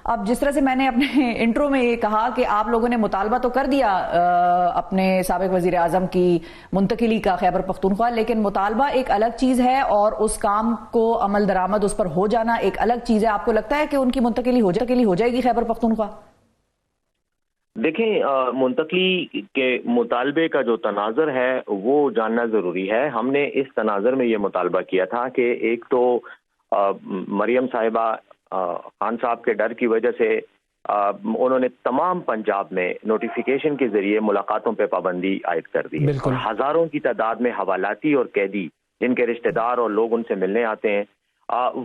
اب جس طرح سے میں نے اپنے انٹرو میں یہ کہا کہ آپ لوگوں نے مطالبہ تو کر دیا اپنے سابق وزیر اعظم کی منتقلی کا خیبر پختونخوا، لیکن مطالبہ ایک الگ چیز ہے اور اس کام کو عمل درآمد اس پر ہو جانا ایک الگ چیز ہے. آپ کو لگتا ہے کہ ان کی منتقلی ہو جائے گی خیبر پختونخوا؟ دیکھیں، منتقلی کے مطالبے کا جو تناظر ہے وہ جاننا ضروری ہے. ہم نے اس تناظر میں یہ مطالبہ کیا تھا کہ ایک تو مریم صاحبہ خان صاحب کے ڈر کی وجہ سے انہوں نے تمام پنجاب میں نوٹیفیکیشن کے ذریعے ملاقاتوں پہ پابندی عائد کر دی ہے، اور ہزاروں کی تعداد میں حوالاتی اور قیدی جن کے رشتہ دار اور لوگ ان سے ملنے آتے ہیں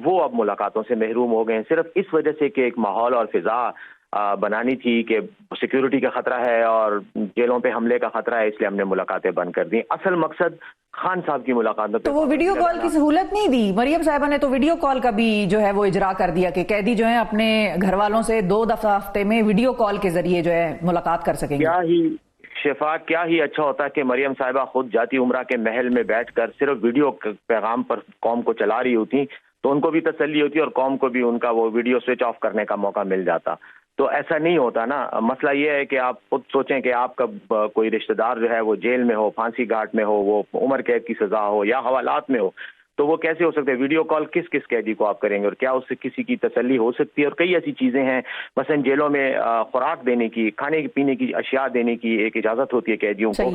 وہ اب ملاقاتوں سے محروم ہو گئے ہیں، صرف اس وجہ سے کہ ایک ماحول اور فضا بنانی تھی کہ سیکیورٹی کا خطرہ ہے اور جیلوں پہ حملے کا خطرہ ہے، اس لیے ہم نے ملاقاتیں بند کر دی. اصل مقصد خان صاحب کی ملاقات. تو وہ ویڈیو کال کی سہولت نہیں دی؟ مریم صاحبہ نے تو ویڈیو کال کا بھی جو ہے وہ اجرا کر دیا کہ قیدی جو ہیں اپنے گھر والوں سے 2 دفعہ ہفتے میں ویڈیو کال کے ذریعے جو ہے ملاقات کر سکیں گے. کیا ہی اچھا ہوتا کہ مریم صاحبہ خود جاتی عمرہ کے محل میں بیٹھ کر صرف ویڈیو پیغام پر قوم کو چلا رہی ہوتی تو ان کو بھی تسلی ہوتی اور قوم کو بھی ان کا وہ ویڈیو سوئچ آف کرنے کا موقع مل جاتا. تو ایسا نہیں ہوتا نا. مسئلہ یہ ہے کہ آپ خود سوچیں کہ آپ کا کوئی رشتہ دار جو ہے وہ جیل میں ہو، پھانسی گھاٹ میں ہو، وہ عمر قید کی سزا ہو یا حوالات میں ہو، تو وہ کیسے ہو سکتے؟ ویڈیو کال کس قیدی کو آپ کریں گے اور کیا اس سے کسی کی تسلی ہو سکتی ہے؟ اور کئی ایسی چیزیں ہیں، مثلا جیلوں میں خوراک دینے کی، کھانے پینے کی اشیاء دینے کی ایک اجازت ہوتی ہے قیدیوں کو.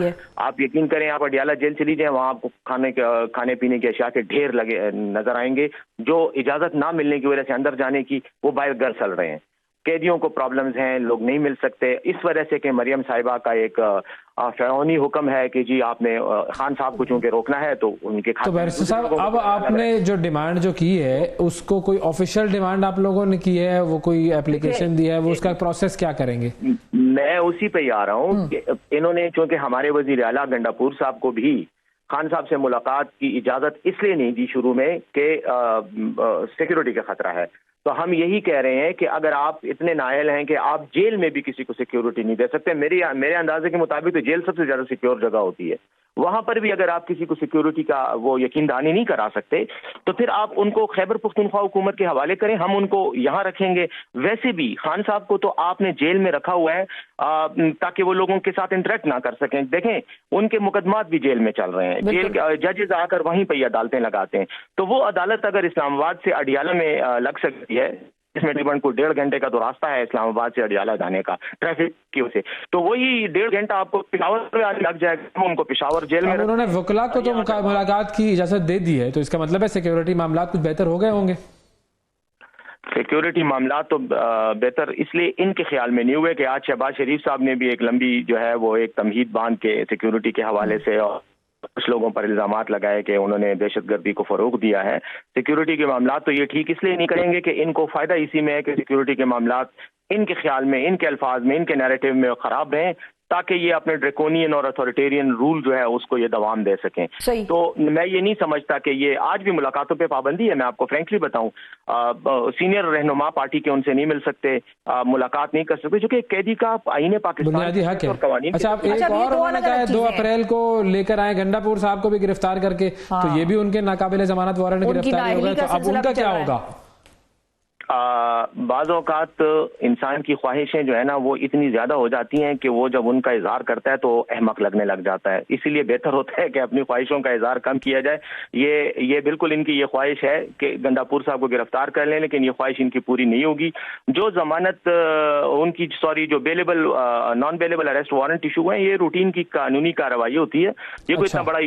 آپ یقین کریں، آپ اڈیالہ جیل چلی جائیں، وہاں آپ کو کھانے پینے کی اشیاء کے ڈھیر لگے نظر آئیں گے جو اجازت نہ ملنے کی وجہ سے اندر جانے کی وہ باہر گھر چل رہے ہیں. قیدیوں کو پرابلمز ہیں، لوگ نہیں مل سکتے اس وجہ سے کہ مریم صاحبہ کا ایک فرعونی حکم ہے کہ جی آپ نے خان صاحب کو چونکہ روکنا ہے تو ان کے تو بیرسٹر صاحب اب آپ نے جو ڈیمانڈ جو کی ہے اس کو کوئی آفیشیل ڈیمانڈ آپ لوگوں نے کی ہے، وہ کوئی اپلیکیشن دی ہے، وہ اس کا پروسیس کیا کریں گے؟ میں اسی پہ ہی آ رہا ہوں کہ انہوں نے چونکہ ہمارے وزیر اعلیٰ گنڈاپور صاحب کو بھی خان صاحب سے ملاقات کی اجازت اس لیے نہیں دی شروع میں کہ سیکیورٹی کا خطرہ ہے، تو ہم یہی کہہ رہے ہیں کہ اگر آپ اتنے نائل ہیں کہ آپ جیل میں بھی کسی کو سیکیورٹی نہیں دے سکتے، میرے اندازے کے مطابق تو جیل سب سے زیادہ سیکیور جگہ ہوتی ہے، وہاں پر بھی اگر آپ کسی کو سیکیورٹی کا وہ یقین دہانی نہیں کرا سکتے تو پھر آپ ان کو خیبر پختونخوا حکومت کے حوالے کریں، ہم ان کو یہاں رکھیں گے. ویسے بھی خان صاحب کو تو آپ نے جیل میں رکھا ہوا ہے تاکہ وہ لوگوں کے ساتھ انٹریکٹ نہ کر سکیں. دیکھیں ان کے مقدمات بھی جیل میں چل رہے ہیں، جیل ججز آ کر وہیں پہ عدالتیں لگاتے ہیں، تو وہ عدالت اگر اسلام آباد سے اڈیالہ میں لگ سکتی ہے، اس میں تقریباً کوئی 1.5 گھنٹے کا تو راستہ ہے اسلام آباد سے اڈیالہ جانے کا ٹریفک کی وجہ سے، تو وہی 1.5 گھنٹہ آپ کو پشاور میں لگ جائے گا. ان کو پشاور جیل میں انہوں نے وکلا کو تو ملاقات کی اجازت دے دی ہے، تو اس کا مطلب ہے سیکیورٹی معاملات کچھ بہتر ہو گئے ہوں گے؟ سیکیورٹی معاملات تو بہتر اس لیے ان کے خیال میں نہیں ہوئے کہ آج شہباز شریف صاحب نے بھی ایک لمبی جو ہے وہ ایک تمہید باندھ کے سیکیورٹی کے حوالے سے اور کچھ لوگوں پر الزامات لگائے کہ انہوں نے دہشت گردی کو فروغ دیا ہے. سیکیورٹی کے معاملات تو یہ ٹھیک اس لیے نہیں کریں گے کہ ان کو فائدہ اسی میں ہے کہ سیکیورٹی کے معاملات ان کے خیال میں، ان کے الفاظ میں، ان کے نیریٹو میں خراب رہیں تاکہ یہ اپنے ڈریکونین اور اتھارٹیرین رول جو ہے اس کو یہ دوام دے سکیں. تو میں یہ نہیں سمجھتا کہ یہ آج بھی ملاقاتوں پہ پابندی ہے. میں آپ کو فرینکلی بتاؤں، سینئر رہنما پارٹی کے ان سے نہیں مل سکتے، ملاقات نہیں کر سکتے، جو کہ قیدی کا آئین پاکستان بنیادی حق ہے. اچھا آپ ایک اور انہوں نے کہا 2 اپریل کو لے کر آئے گنڈاپور صاحب کو بھی گرفتار کر کے، تو یہ بھی ان کے ناقابل ضمانت وارنٹ گرفتاری ہو گئے، تو اب ان کا کیا ہوگا؟ بعض اوقات انسان کی خواہشیں جو ہے نا وہ اتنی زیادہ ہو جاتی ہیں کہ وہ جب ان کا اظہار کرتا ہے تو احمق لگنے لگ جاتا ہے. اسی لیے بہتر ہوتا ہے کہ اپنی خواہشوں کا اظہار کم کیا جائے. یہ بالکل ان کی یہ خواہش ہے کہ گنڈاپور صاحب کو گرفتار کر لیں، لیکن یہ خواہش ان کی پوری نہیں ہوگی. جو ضمانت ان کی جو bailable naan bailable arrest warrant issue ہیں، یہ روٹین کی قانونی کارروائی ہوتی ہے، یہ کوئی اتنا بڑا